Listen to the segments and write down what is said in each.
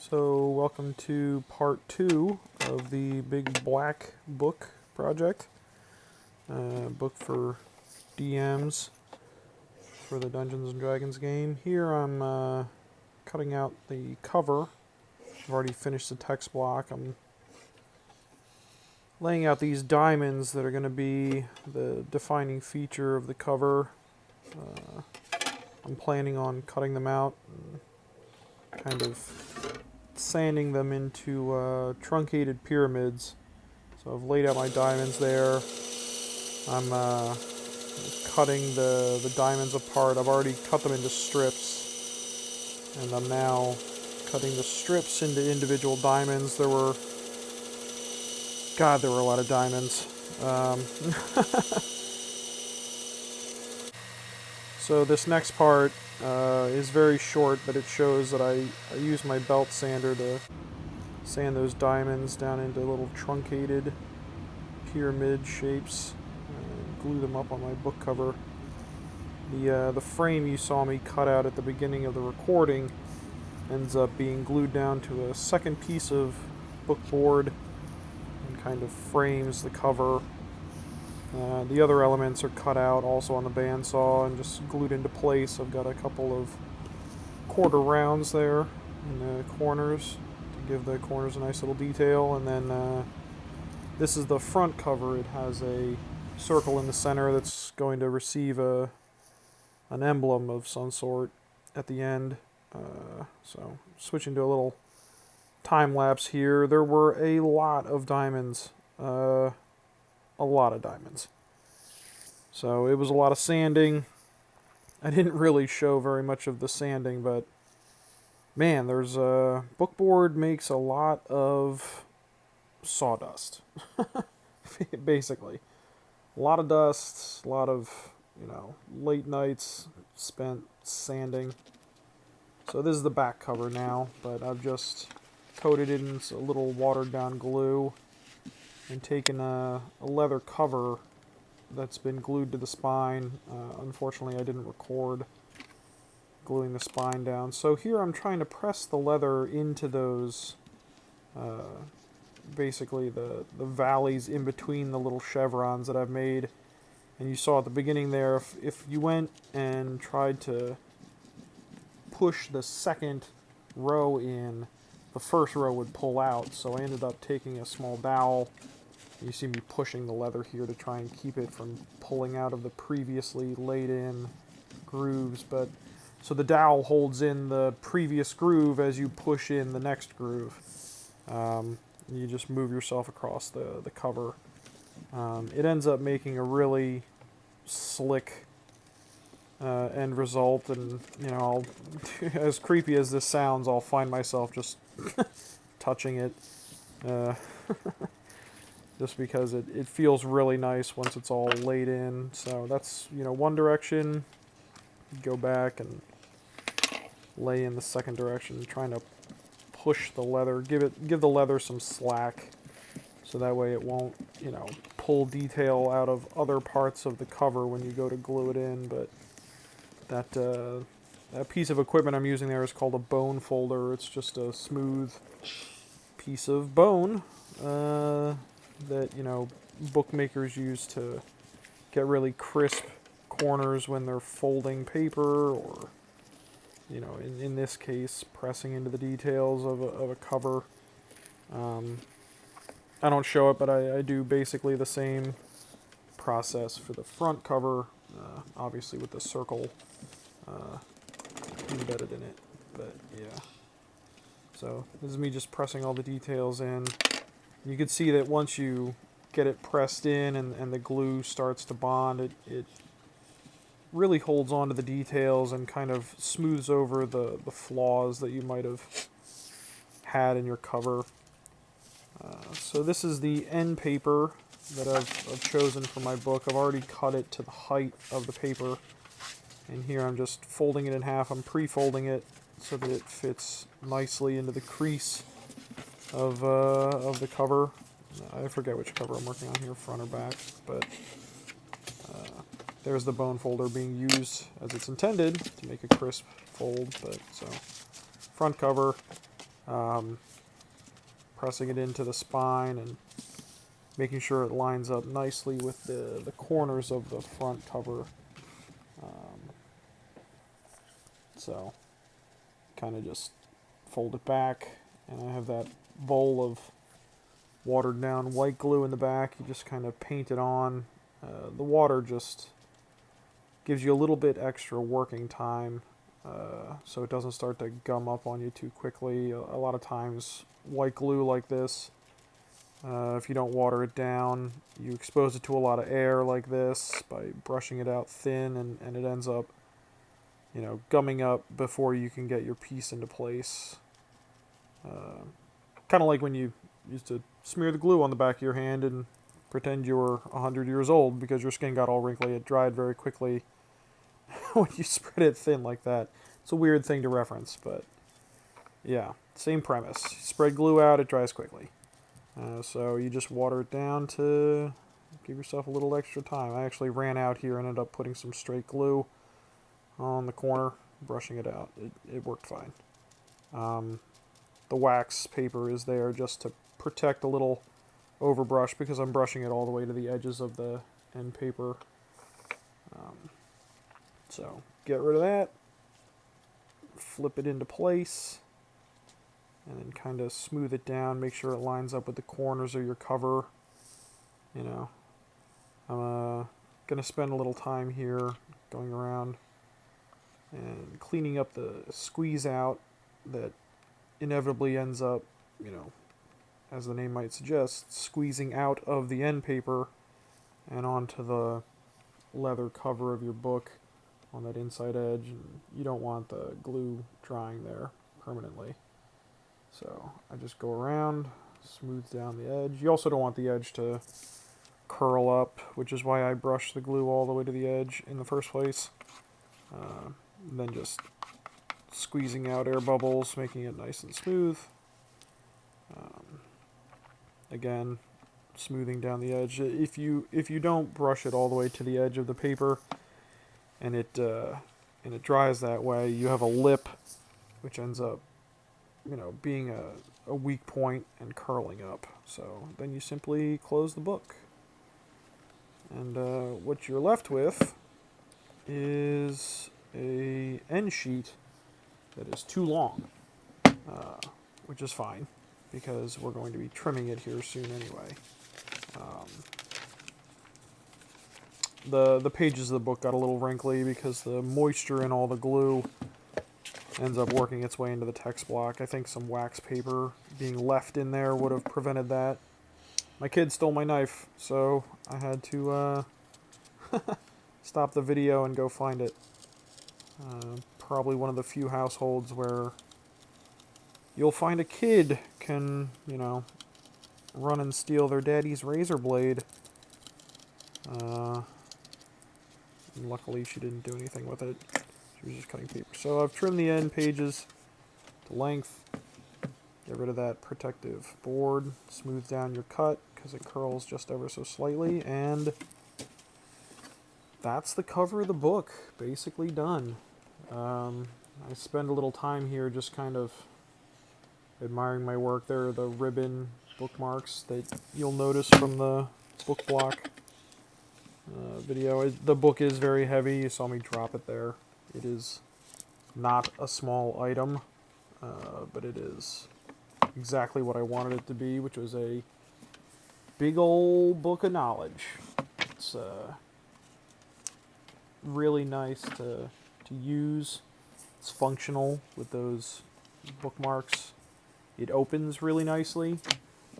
So welcome to part 2 of the big black book project. Book for DMs for the Dungeons and Dragons game. Here I'm cutting out the cover. I've already finished the text block. I'm laying out these diamonds that are going to be the defining feature of the cover. I'm planning on cutting them out and kind of sanding them into truncated pyramids. So I've laid out my diamonds there. I'm cutting the diamonds apart. I've already cut them into strips, and I'm now cutting the strips into individual diamonds. There were a lot of diamonds. So this next part is very short, but it shows that I use my belt sander to sand those diamonds down into little truncated pyramid shapes and glue them up on my book cover. The frame you saw me cut out at the beginning of the recording ends up being glued down to a second piece of book board and kind of frames the cover. The other elements are cut out also on the bandsaw and just glued into place. I've got a couple of quarter rounds there in the corners to give the corners a nice little detail. And then this is the front cover. It has a circle in the center that's going to receive an emblem of some sort at the end. So switching to a little time lapse here. There were a lot of diamonds. A lot of diamonds. So it was a lot of sanding. I didn't really show very much of the sanding, but man, bookboard makes a lot of sawdust. Basically. A lot of dust, a lot of, late nights spent sanding. So this is the back cover now, but I've just coated it in a little watered down glue and taken a leather cover that's been glued to the spine. Unfortunately, I didn't record gluing the spine down. So here I'm trying to press the leather into those, basically the valleys in between the little chevrons that I've made. And you saw at the beginning there, if you went and tried to push the second row in, the first row would pull out. So I ended up taking a small dowel. You see me pushing the leather here to try and keep it from pulling out of the previously laid in grooves. But so the dowel holds in the previous groove as you push in the next groove. You just move yourself across the cover. It ends up making a really slick end result, and I'll, as creepy as this sounds, I'll find myself just touching it. Just because it feels really nice once it's all laid in. So that's, one direction. Go back and lay in the second direction, trying to push the leather, give the leather some slack, so that way it won't, pull detail out of other parts of the cover when you go to glue it in. But that piece of equipment I'm using there is called a bone folder. It's just a smooth piece of bone. That bookmakers use to get really crisp corners when they're folding paper, or in this case pressing into the details of a cover. I don't show it, but I do basically the same process for the front cover, obviously with the circle embedded in it. But yeah, so this is me just pressing all the details in. You can see that once you get it pressed in and the glue starts to bond, it really holds on to the details and kind of smooths over the flaws that you might have had in your cover. So this is the end paper that I've chosen for my book. I've already cut it to the height of the paper, and here I'm just folding it in half. I'm pre-folding it so that it fits nicely into the crease of the cover. I forget which cover I'm working on here, front or back, but there's the bone folder being used as it's intended to make a crisp fold. But so front cover, Pressing it into the spine and making sure it lines up nicely with the corners of the front cover. So kind of just fold it back, and I have that bowl of watered down white glue in the back. You just kind of paint it on. The water just gives you a little bit extra working time, so it doesn't start to gum up on you too quickly. A lot of times white glue like this, if you don't water it down, you expose it to a lot of air like this by brushing it out thin, and it ends up, gumming up before you can get your piece into place. Kind of like when you used to smear the glue on the back of your hand and pretend you were 100 years old because your skin got all wrinkly. It dried very quickly when you spread it thin like that. It's a weird thing to reference, but yeah, same premise. Spread glue out, it dries quickly. So you just water it down to give yourself a little extra time. I actually ran out here and ended up putting some straight glue on the corner, brushing it out. It worked fine. The wax paper is there just to protect a little overbrush because I'm brushing it all the way to the edges of the end paper. So get rid of that, flip it into place, and then kind of smooth it down, make sure it lines up with the corners of your cover. I'm going to spend a little time here going around and cleaning up the squeeze out that inevitably ends up, as the name might suggest, squeezing out of the end paper and onto the leather cover of your book on that inside edge. And you don't want the glue drying there permanently. So I just go around, smooth down the edge. You also don't want the edge to curl up, which is why I brush the glue all the way to the edge in the first place. Then just squeezing out air bubbles, making it nice and smooth. Again, smoothing down the edge. If you don't brush it all the way to the edge of the paper, and it dries that way, you have a lip, which ends up, being a weak point and curling up. So then you simply close the book, and what you're left with is a end sheet that is too long, which is fine because we're going to be trimming it here soon anyway. The pages of the book got a little wrinkly because the moisture in all the glue ends up working its way into the text block. I think some wax paper being left in there would have prevented that. My kid stole my knife, so I had to stop the video and go find it. Probably one of the few households where you'll find a kid can, run and steal their daddy's razor blade. And luckily she didn't do anything with it. She was just cutting paper. So I've trimmed the end pages to length. Get rid of that protective board. Smooth down your cut because it curls just ever so slightly. And that's the cover of the book. Basically done. I spend a little time here just kind of admiring my work. There are the ribbon bookmarks that you'll notice from the book block video. The book is very heavy. You saw me drop it there. It is not a small item, but it is exactly what I wanted it to be, which was a big old book of knowledge. It's really nice to use. It's functional with those bookmarks. It opens really nicely.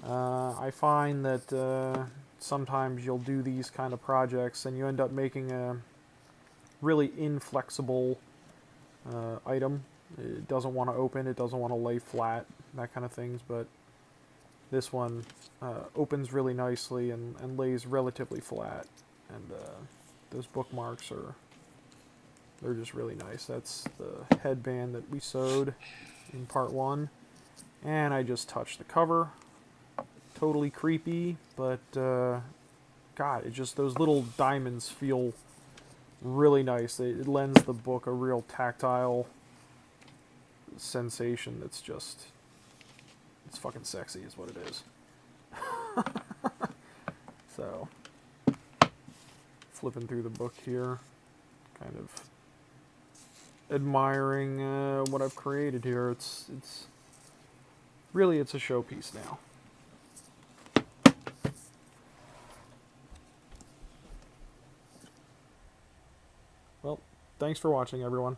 I find that sometimes you'll do these kind of projects and you end up making a really inflexible item. It doesn't want to open, it doesn't want to lay flat, that kind of things, but this one opens really nicely and lays relatively flat, and those bookmarks they're just really nice. That's the headband that we sewed in part 1, and I just touched the cover. Totally creepy, but God, those little diamonds feel really nice. It lends the book a real tactile sensation that's just It's fucking sexy is what it is. So, flipping through the book here, kind of admiring what I've created here. It's really, it's a showpiece now. Well, thanks for watching, everyone.